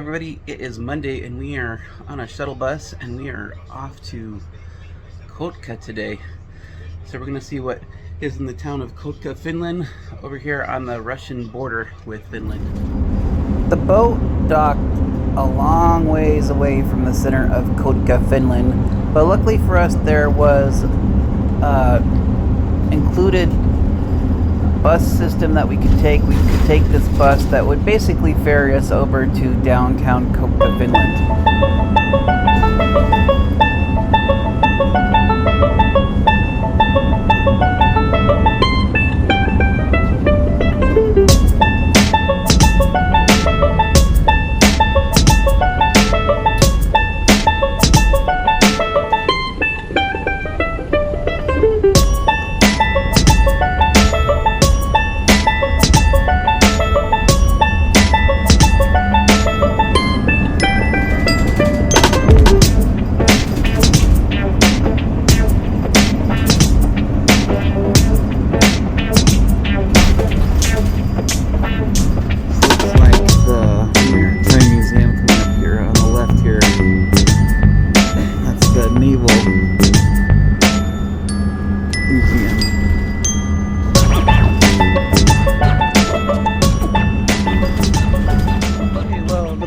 everybody, it is Monday and we are on a shuttle bus and we are off to Kotka today. So we're going to see what is in the town of Kotka, Finland, over here on the Russian border with Finland. The boat docked a long ways away from the center of Kotka, Finland, but luckily for us there was included bus system that we could take. We could take this bus that would basically ferry us over to downtown Kotka, Finland.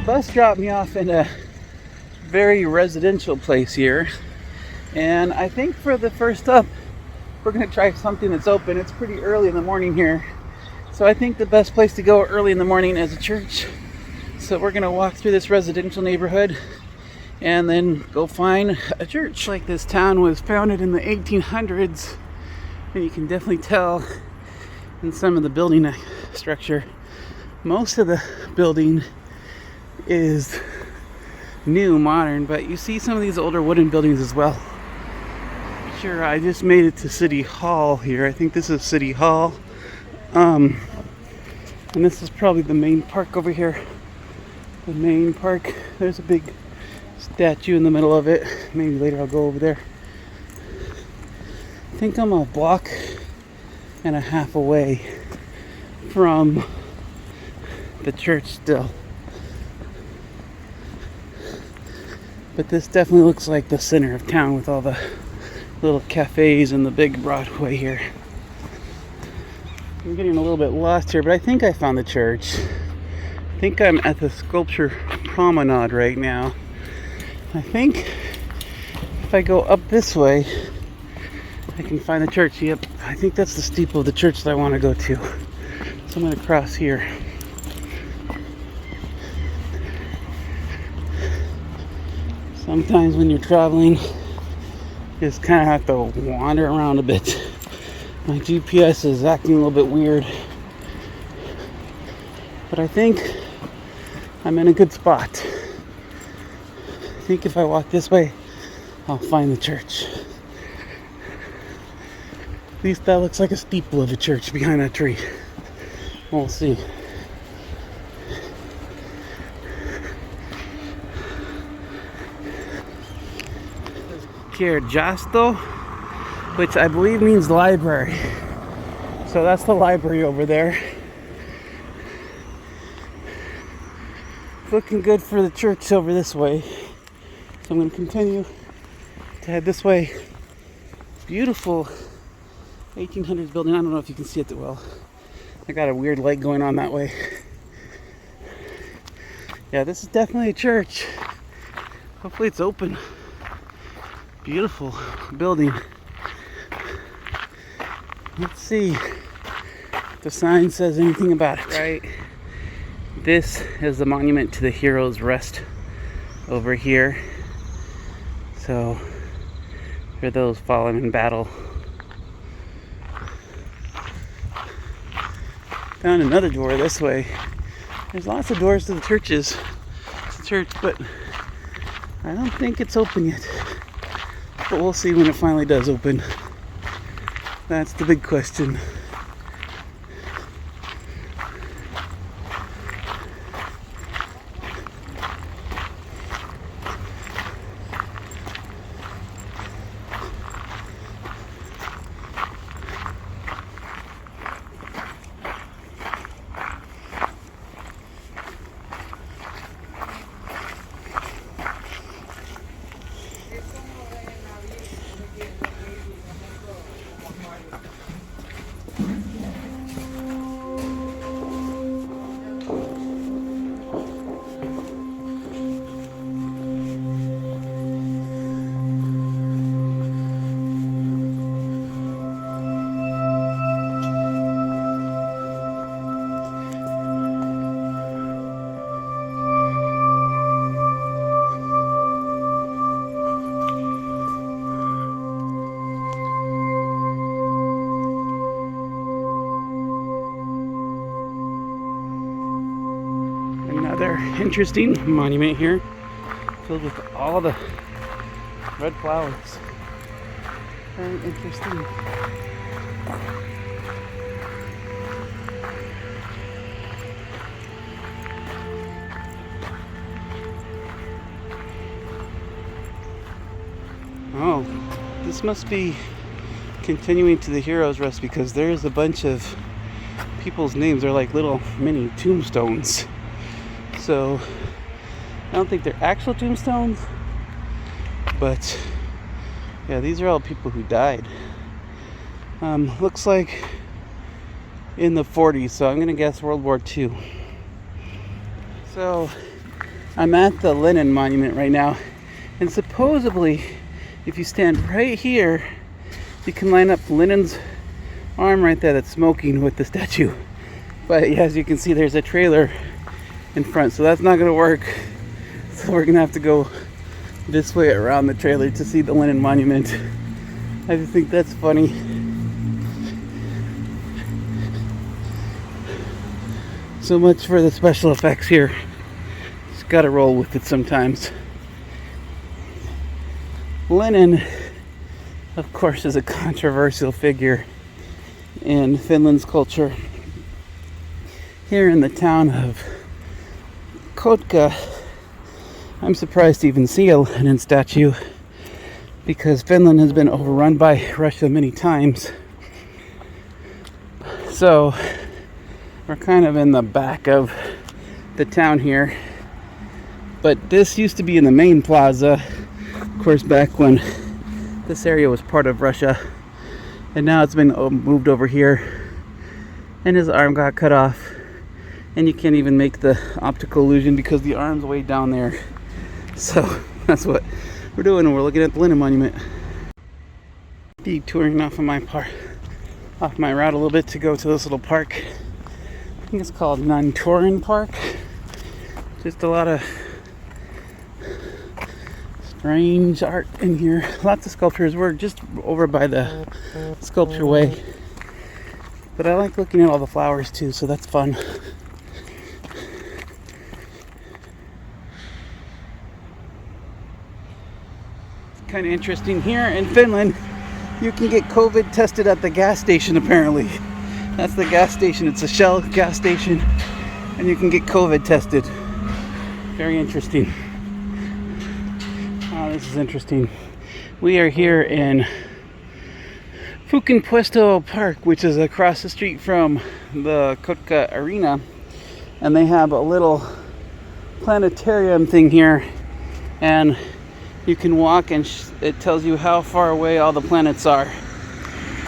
Bus dropped me off in a very residential place here, and I think for the first stop we're going to try something that's open. It's pretty early in the morning here, so I think the best place to go early in the morning is a church. So we're going to walk through this residential neighborhood and then go find a church. Like, this town was founded in the 1800s, and you can definitely tell in some of the building structure. Most of the building is new, modern, but you see some of these older wooden buildings as well. Sure, I just made it to City Hall here. I think this is City Hall. And this is probably the main park over here. The main park. There's a big statue in the middle of it. Maybe later I'll go over there. I think I'm a block and a half away from the church still. But this definitely looks like the center of town with all the little cafes and the big Broadway here. I'm getting a little bit lost here, but I think I found the church. I think I'm at the sculpture promenade right now. I think if I go up this way, I can find the church. Yep, I think that's the steeple of the church that I want to go to. So I'm going to cross here. Sometimes when you're traveling, you just kind of have to wander around a bit. My GPS is acting a little bit weird, but I think I'm in a good spot. I think if I walk this way, I'll find the church. At least that looks like a steeple of a church behind that tree. We'll see. Jasto, which I believe means library. So that's the library over there. It's looking good for the church over this way. So I'm going to continue to head this way. Beautiful 1800s building. I don't know if you can see it that well. I got a weird light going on that way. Yeah, this is definitely a church. Hopefully it's open. Beautiful building. Let's see if the sign says anything about it. Right. This is the monument to the heroes' rest over here. So, for those fallen in battle. Found another door this way. There's lots of doors to the churches. It's a church, but I don't think it's open yet. But we'll see when it finally does open. That's the big question. interesting monument here, filled with all the red flowers. Very interesting. Oh, this must be continuing to the Heroes Rest because there's a bunch of people's names. They're like little mini tombstones. So I don't think they're actual tombstones, but yeah, these are all people who died. Looks like in the 40s, so I'm gonna guess World War II. So I'm at the Lenin Monument right now, and supposedly if you stand right here, you can line up Lenin's arm right there that's smoking with the statue. But yeah, as you can see, there's a trailer in front, so that's not gonna work. So we're gonna have to go this way around the trailer to see the Lenin Monument. I just think that's funny. So much for the special effects here. Just gotta roll with it sometimes. Lenin, of course, is a controversial figure in Finland's culture. Here in the town of Kotka, I'm surprised to even see a Lenin statue because Finland has been overrun by Russia many times. So we're kind of in the back of the town here. But this used to be in the main plaza, of course, back when this area was part of Russia. And now it's been moved over here. And his arm got cut off. And you can't even make the optical illusion because the arm's way down there. So that's what we're doing, and we're looking at the Lenin Monument. Detouring off my route a little bit to go to this little park. I think it's called Untitled Park. Just a lot of strange art in here. Lots of sculptures. We're just over by the sculpture way. But I like looking at all the flowers too, so that's fun. Kind of interesting. Here in Finland, you can get COVID tested at the gas station apparently. That's the gas station. It's a Shell gas station, and you can get COVID tested. Very interesting. Oh, this is interesting. We are here in Puisto Park, which is across the street from the Kotka Arena, and they have a little planetarium thing here, and you can walk and it tells you how far away all the planets are.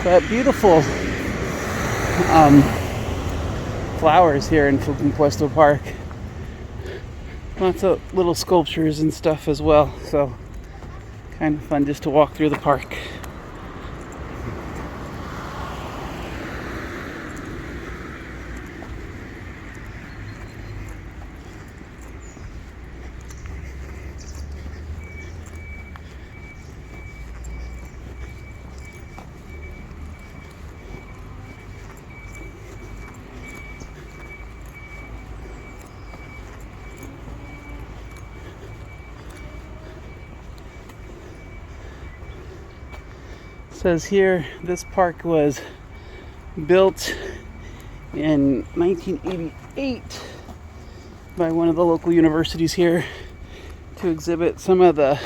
But beautiful flowers here in Puisto Park. Lots of little sculptures and stuff as well, so kind of fun just to walk through the park. Says here this park was built in 1988 by one of the local universities here to exhibit some of the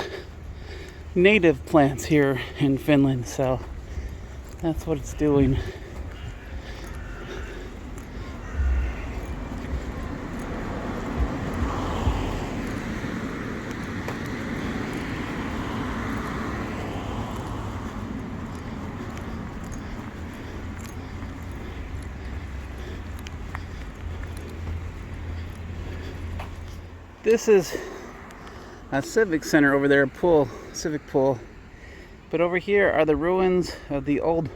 native plants here in Finland, so that's what it's doing. This is a civic center over there, civic pool. But over here are the ruins of the old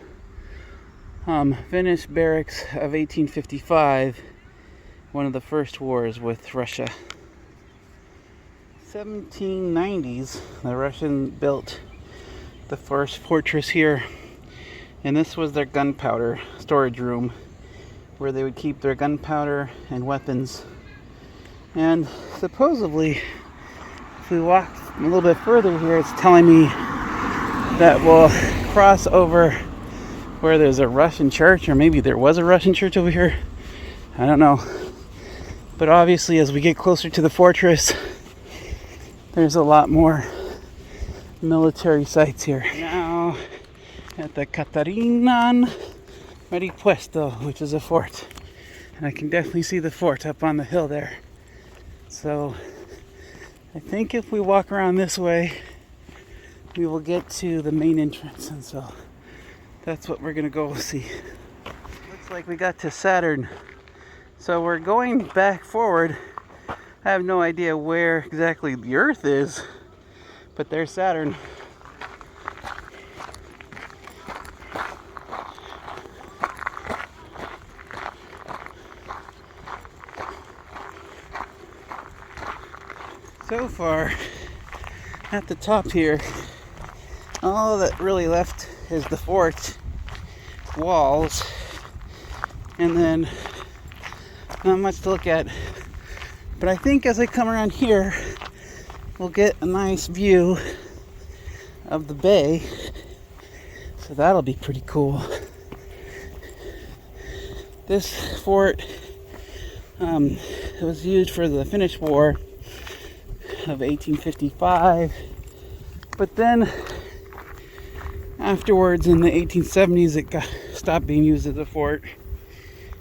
Finnish Barracks of 1855, one of the first wars with Russia. 1790s, the Russians built the first fortress here, and this was their gunpowder storage room where they would keep their gunpowder and weapons. And supposedly, if we walk a little bit further here, it's telling me that we'll cross over where there's a Russian church, or maybe there was a Russian church over here. I don't know. But obviously, as we get closer to the fortress, there's a lot more military sites here. Now, at the Catarinan Maripuesto, which is a fort. And I can definitely see the fort up on the hill there. So, I think if we walk around this way, we will get to the main entrance. And so, that's what we're going to go see. Looks like we got to Saturn. So we're going back forward. I have no idea where exactly the Earth is, but there's Saturn. So far, at the top here, all that really left is the fort walls, and then not much to look at. But I think as I come around here, we'll get a nice view of the bay. So that'll be pretty cool. This fort was used for the Finnish War of 1855. But then afterwards in the 1870s, it stopped being used as a fort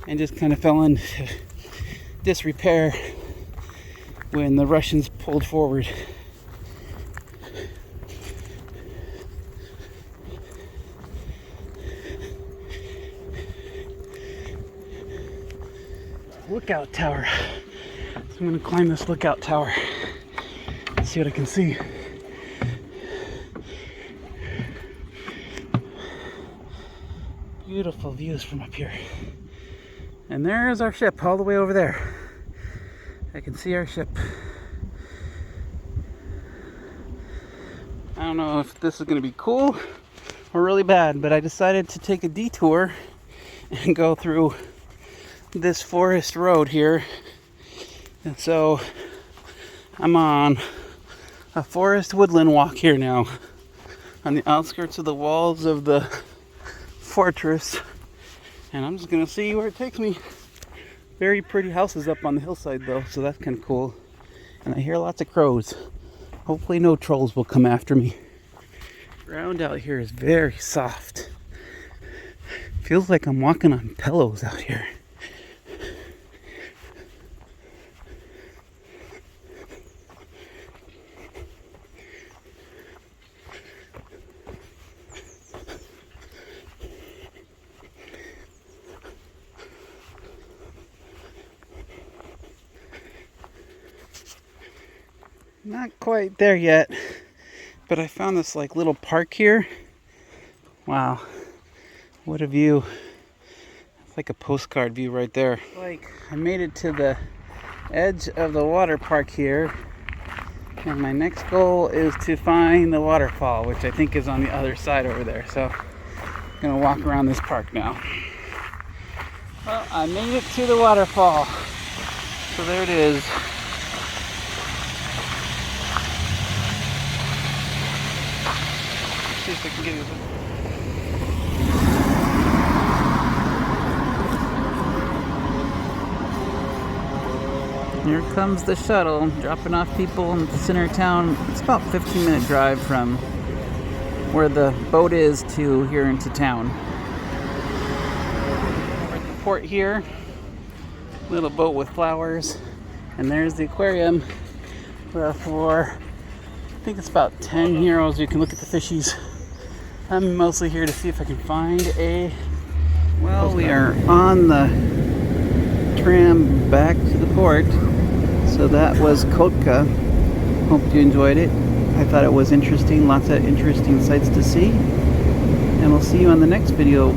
and just kind of fell into disrepair when the Russians pulled forward. Lookout tower. So I'm going to climb this lookout tower and see what I can see. Beautiful views from up here. And there's our ship all the way over there. I can see our ship. I don't know if this is going to be cool or really bad, but I decided to take a detour and go through this forest road here. And so I'm on a forest woodland walk here now on the outskirts of the walls of the fortress. And I'm just going to see where it takes me. Very pretty houses up on the hillside though, so that's kind of cool. And I hear lots of crows. Hopefully no trolls will come after me. Ground out here is very soft. Feels like I'm walking on pillows out here. Not quite there yet, but I found this like little park here. Wow, what a view. It's like a postcard view right there. Like I made it to the edge of the water park here, and my next goal is to find the waterfall, which I think is on the other side over there. So I'm gonna walk around this park now. Well, I made it to the waterfall. So there it is. See if I can get it. Here comes the shuttle, dropping off people in the center of town. It's about a 15-minute drive from where the boat is to here into town. We're at the port here. Little boat with flowers. And there's the aquarium where for I think it's about 10 euros you can look at the fishies. I'm mostly here to see if I can find a... Well, we are on the tram back to the port. So that was Kotka. Hope you enjoyed it. I thought it was interesting. Lots of interesting sights to see. And we'll see you on the next video.